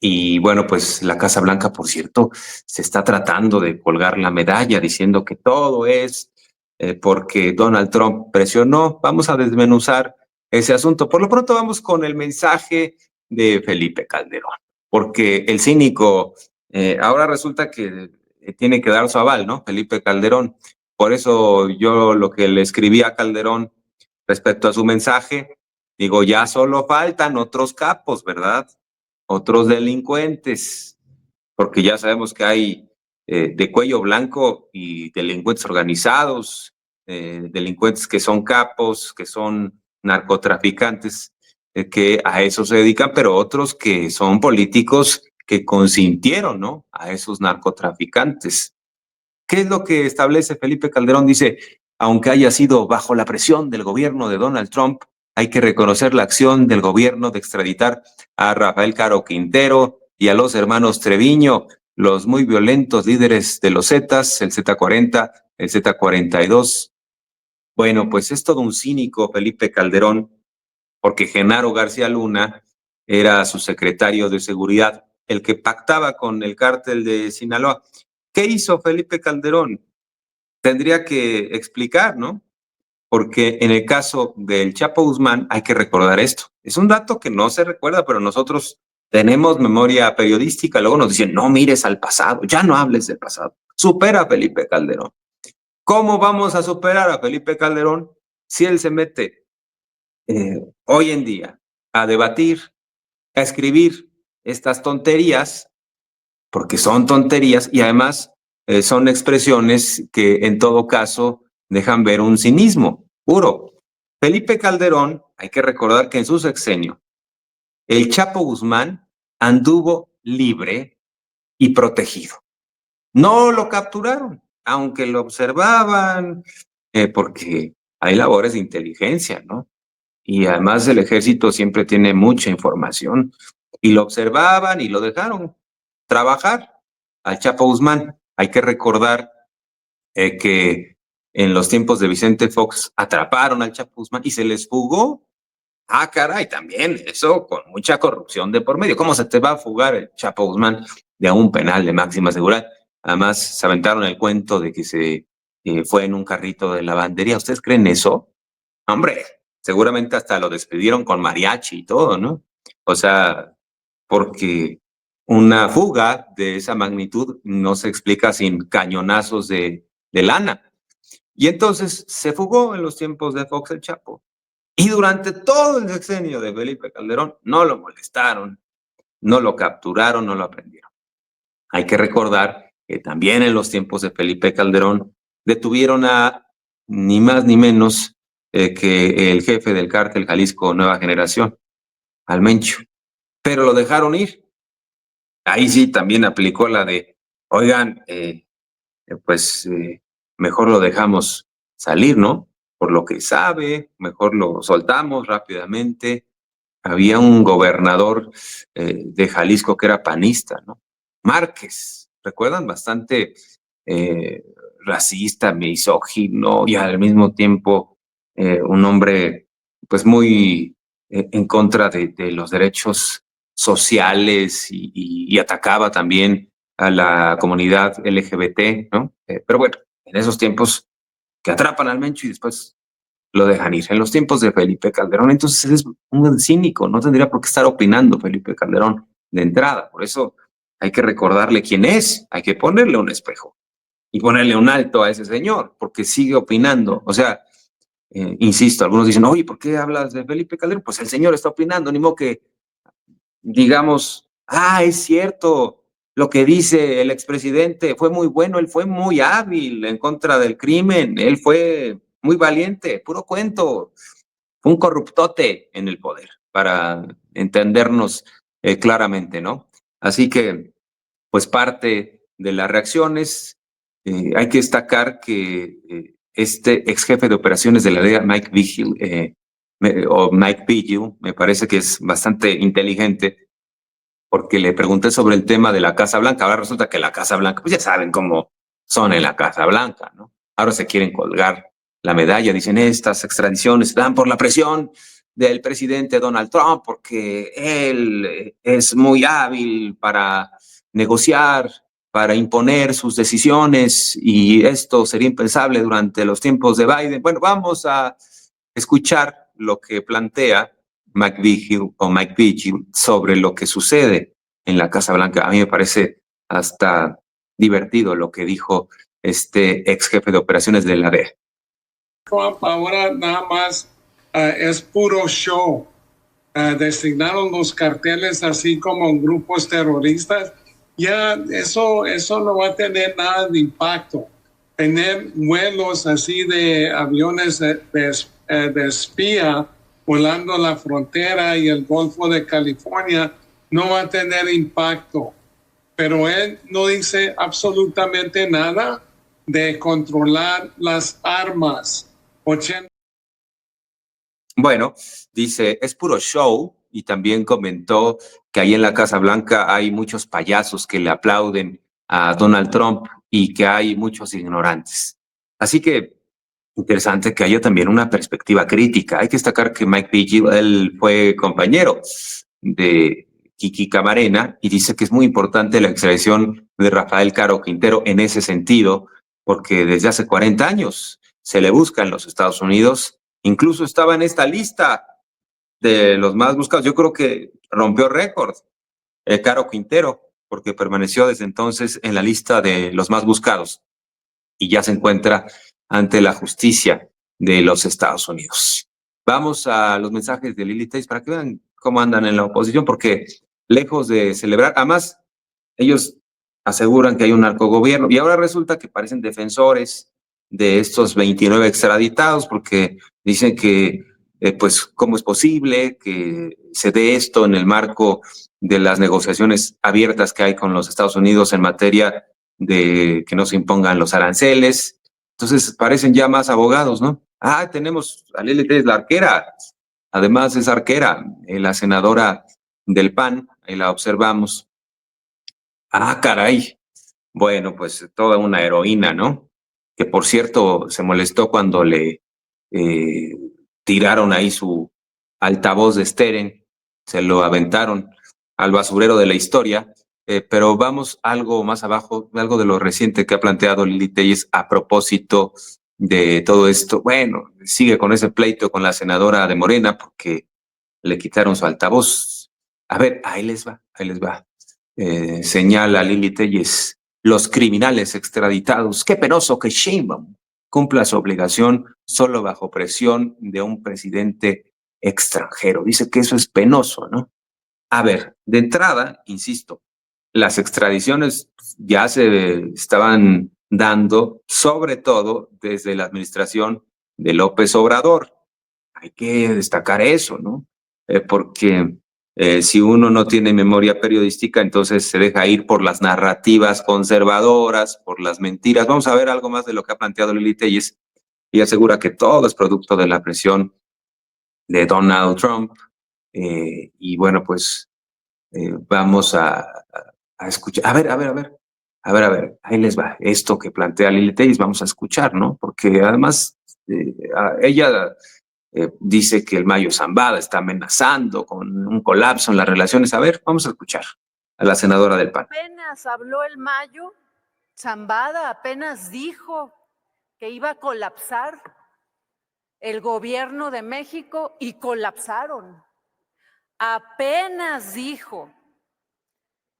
Y bueno, pues la Casa Blanca, por cierto, se está tratando de colgar la medalla diciendo que todo es porque Donald Trump presionó. Vamos a desmenuzar ese asunto. Por lo pronto vamos con el mensaje de Felipe Calderón, porque el cínico ahora resulta que tiene que dar su aval, ¿no? Felipe Calderón. Por eso yo lo que le escribí a Calderón respecto a su mensaje, digo, ya solo faltan otros capos, ¿verdad? Otros delincuentes, porque ya sabemos que hay de cuello blanco y delincuentes organizados, delincuentes que son capos, que son narcotraficantes, que a eso se dedican, pero otros que son políticos que consintieron, ¿no? A esos narcotraficantes. ¿Qué es lo que establece Felipe Calderón? Dice, aunque haya sido bajo la presión del gobierno de Donald Trump, hay que reconocer la acción del gobierno de extraditar a Rafael Caro Quintero y a los hermanos Treviño, los muy violentos líderes de los Zetas, el Z40, el Z42. Bueno, pues es todo un cínico Felipe Calderón, porque Genaro García Luna era su secretario de seguridad, el que pactaba con el cártel de Sinaloa. ¿Qué hizo Felipe Calderón? Tendría que explicar, ¿no? Porque en el caso del Chapo Guzmán hay que recordar esto. Es un dato que no se recuerda, pero nosotros tenemos memoria periodística. Luego nos dicen, no mires al pasado, ya no hables del pasado. Supera a Felipe Calderón. ¿Cómo vamos a superar a Felipe Calderón si él se mete hoy en día a debatir, a escribir estas tonterías, porque son tonterías y además son expresiones que en todo caso dejan ver un cinismo puro? Felipe Calderón, hay que recordar que en su sexenio, el Chapo Guzmán anduvo libre y protegido. No lo capturaron, aunque lo observaban, porque hay labores de inteligencia, ¿no? Y además el ejército siempre tiene mucha información. Y lo observaban y lo dejaron trabajar al Chapo Guzmán. Hay que recordar que en los tiempos de Vicente Fox atraparon al Chapo Guzmán y se les fugó. Ah, caray, también eso con mucha corrupción de por medio. ¿Cómo se te va a fugar el Chapo Guzmán de un penal de máxima seguridad? Además, se aventaron el cuento de que se fue en un carrito de lavandería. ¿Ustedes creen eso? Hombre, seguramente hasta lo despidieron con mariachi y todo, ¿no? O sea, porque una fuga de esa magnitud no se explica sin cañonazos de lana. Y entonces se fugó en los tiempos de Fox el Chapo. Y durante todo el sexenio de Felipe Calderón no lo molestaron, no lo capturaron, no lo aprendieron. Hay que recordar que también en los tiempos de Felipe Calderón detuvieron a ni más ni menos que el jefe del cártel Jalisco Nueva Generación, al Mencho, pero lo dejaron ir. Ahí sí también aplicó la de, oigan, pues mejor lo dejamos salir, ¿no? Por lo que sabe, mejor lo soltamos rápidamente. Había un gobernador de Jalisco que era panista, ¿no? Márquez, ¿recuerdan? Bastante eh, racista, misógino y al mismo tiempo un hombre pues muy en contra de los derechos sociales y atacaba también a la comunidad LGBT, ¿no? Pero bueno, en esos tiempos que atrapan al Mencho y después lo dejan ir. En los tiempos de Felipe Calderón, entonces es un cínico, no tendría por qué estar opinando Felipe Calderón de entrada. Por eso hay que recordarle quién es, hay que ponerle un espejo y ponerle un alto a ese señor, porque sigue opinando. O sea, insisto, algunos dicen, oye, ¿por qué hablas de Felipe Calderón? Pues el señor está opinando, ni modo que digamos, ah, es cierto, lo que dice el expresidente fue muy bueno, él fue muy hábil en contra del crimen, él fue muy valiente, puro cuento, fue un corruptote en el poder, para entendernos claramente, ¿no? Así que, pues parte de las reacciones, hay que destacar que este ex jefe de operaciones de la DEA, Mike Vigil, o Mike Vigil, me parece que es bastante inteligente, porque le pregunté sobre el tema de la Casa Blanca. Ahora resulta que la Casa Blanca, pues ya saben cómo son en la Casa Blanca, ¿no? Ahora se quieren colgar la medalla, dicen estas extradiciones dan por la presión del presidente Donald Trump porque él es muy hábil para negociar, para imponer sus decisiones y esto sería impensable durante los tiempos de Biden. Bueno, vamos a escuchar lo que plantea Mike Vigil sobre lo que sucede en la Casa Blanca. A mí me parece hasta divertido lo que dijo este ex jefe de operaciones de la DEA. Trump ahora nada más es puro show. Designaron los carteles así como grupos terroristas. Ya eso no va a tener nada de impacto. Tener vuelos así de aviones de espía volando la frontera y el Golfo de California no va a tener impacto. Pero él no dice absolutamente nada de controlar las armas. Bueno, dice, es puro show y también comentó que ahí en la Casa Blanca hay muchos payasos que le aplauden a Donald Trump y que hay muchos ignorantes. Así que interesante que haya también una perspectiva crítica. Hay que destacar que Mike Vigil, él fue compañero de Kiki Camarena y dice que es muy importante la extradición de Rafael Caro Quintero en ese sentido, porque desde hace 40 años se le busca en los Estados Unidos. Incluso estaba en esta lista de los más buscados. Yo creo que rompió récord Caro Quintero, porque permaneció desde entonces en la lista de los más buscados y ya se encuentra ante la justicia de los Estados Unidos. Vamos a los mensajes de Lili Téllez para que vean cómo andan en la oposición, porque lejos de celebrar, además, ellos aseguran que hay un narcogobierno y ahora resulta que parecen defensores de estos 29 extraditados porque dicen que, pues, ¿cómo es posible que se dé esto en el marco de las negociaciones abiertas que hay con los Estados Unidos en materia de que no se impongan los aranceles? Entonces parecen ya más abogados, ¿no? Ah, tenemos a Lili Téllez, la arquera, además es arquera, la senadora del PAN, ahí la observamos. Ah, caray. Bueno, pues toda una heroína, ¿no? Que por cierto se molestó cuando le eh, tiraron ahí su altavoz de Steren, se lo aventaron al basurero de la historia, pero vamos algo más abajo, algo de lo reciente que ha planteado Lili Téllez a propósito de todo esto. Bueno, sigue con ese pleito con la senadora de Morena porque le quitaron su altavoz. A ver, ahí les va, ahí les va. Señala Lili Téllez, los criminales extraditados. Qué penoso que Sheinbaum cumpla su obligación solo bajo presión de un presidente extranjero. Dice que eso es penoso, ¿no? A ver, de entrada, insisto, las extradiciones ya se estaban dando, sobre todo desde la administración de López Obrador. Hay que destacar eso, ¿no? Porque si uno no tiene memoria periodística, entonces se deja ir por las narrativas conservadoras, por las mentiras. Vamos a ver algo más de lo que ha planteado Lili Téllez y asegura que todo es producto de la presión de Donald Trump. Y bueno, pues vamos a escuchar. A ver, ahí les va. Esto que plantea Lili Téllez, vamos a escuchar, ¿no? Porque además ella dice que el Mayo Zambada está amenazando con un colapso en las relaciones. A ver, vamos a escuchar a la senadora del PAN. Apenas habló el Mayo Zambada, apenas dijo que iba a colapsar el gobierno de México y colapsaron. Apenas dijo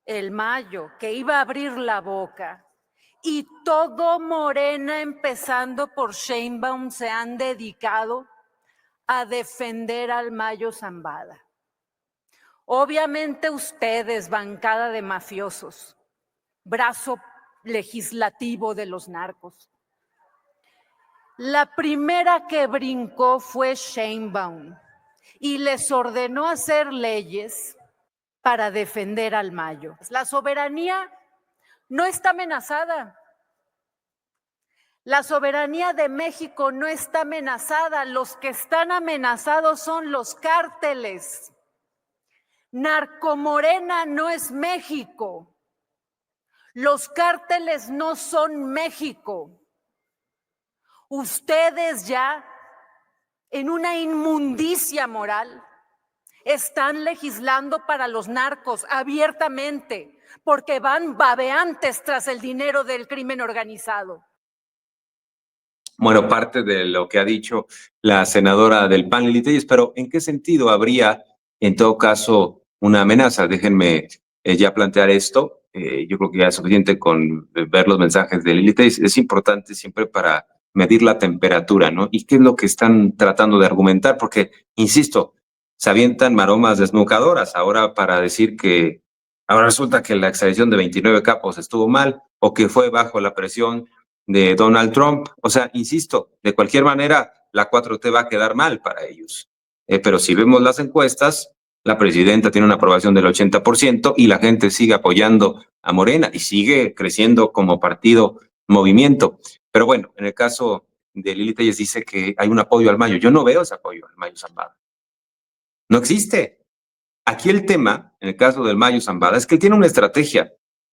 el Mayo que iba a abrir la boca y todo Morena, empezando por Sheinbaum, se han dedicado a defender al Mayo Zambada. Obviamente ustedes, bancada de mafiosos, brazo legislativo de los narcos. La primera que brincó fue Sheinbaum y les ordenó hacer leyes para defender al Mayo. La soberanía no está amenazada. La soberanía de México no está amenazada. Los que están amenazados son los cárteles. Narcomorena no es México. Los cárteles no son México. Ustedes ya en una inmundicia moral. Están legislando para los narcos abiertamente porque van babeantes tras el dinero del crimen organizado. Bueno, parte de lo que ha dicho la senadora del PAN, Lili Telles, pero ¿en qué sentido habría, en todo caso, una amenaza? Déjenme ya plantear esto. Yo creo que ya es suficiente con ver los mensajes de Lili Telles. Es importante siempre para medir la temperatura, ¿no? ¿Y qué es lo que están tratando de argumentar? Porque, insisto, se avientan maromas desnucadoras ahora para decir que ahora resulta que la extradición de 29 capos estuvo mal o que fue bajo la presión de Donald Trump. O sea, insisto, de cualquier manera, la 4T va a quedar mal para ellos. Pero si vemos las encuestas, la presidenta tiene una aprobación del 80% y la gente sigue apoyando a Morena y sigue creciendo como partido movimiento. Pero bueno, en el caso de Lili Telles dice que hay un apoyo al Mayo. Yo no veo ese apoyo al Mayo Zambada. No existe. Aquí el tema, en el caso del Mayo Zambada, es que él tiene una estrategia.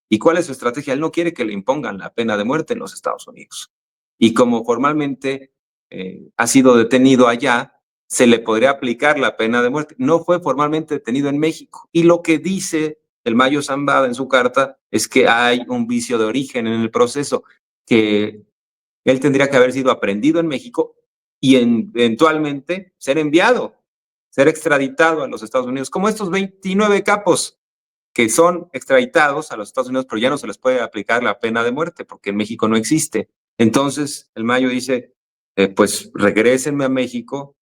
¿Y cuál es su estrategia? Él no quiere que le impongan la pena de muerte en los Estados Unidos. Y como formalmente ha sido detenido allá, se le podría aplicar la pena de muerte. No fue formalmente detenido en México. Y lo que dice el Mayo Zambada en su carta es que hay un vicio de origen en el proceso, que él tendría que haber sido aprehendido en México y eventualmente ser enviado, ser extraditado a los Estados Unidos, como estos 29 capos que son extraditados a los Estados Unidos, pero ya no se les puede aplicar la pena de muerte porque en México no existe. Entonces, el Mayo dice, pues regrésenme a México,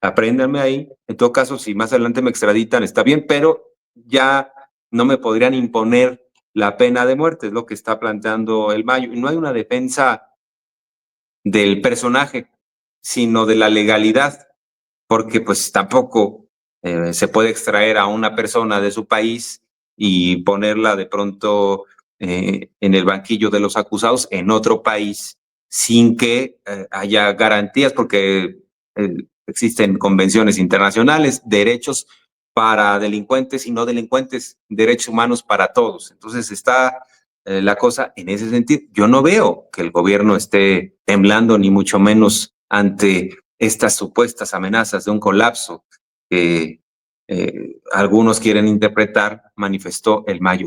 apréndanme ahí. En todo caso, si más adelante me extraditan, está bien, pero ya no me podrían imponer la pena de muerte, es lo que está planteando el Mayo. Y no hay una defensa del personaje, sino de la legalidad, porque pues tampoco se puede extraer a una persona de su país y ponerla de pronto en el banquillo de los acusados en otro país sin que haya garantías, porque existen convenciones internacionales, derechos para delincuentes y no delincuentes, derechos humanos para todos. Entonces está la cosa en ese sentido. Yo no veo que el gobierno esté temblando, ni mucho menos ante estas supuestas amenazas de un colapso que algunos quieren interpretar, manifestó el Mayo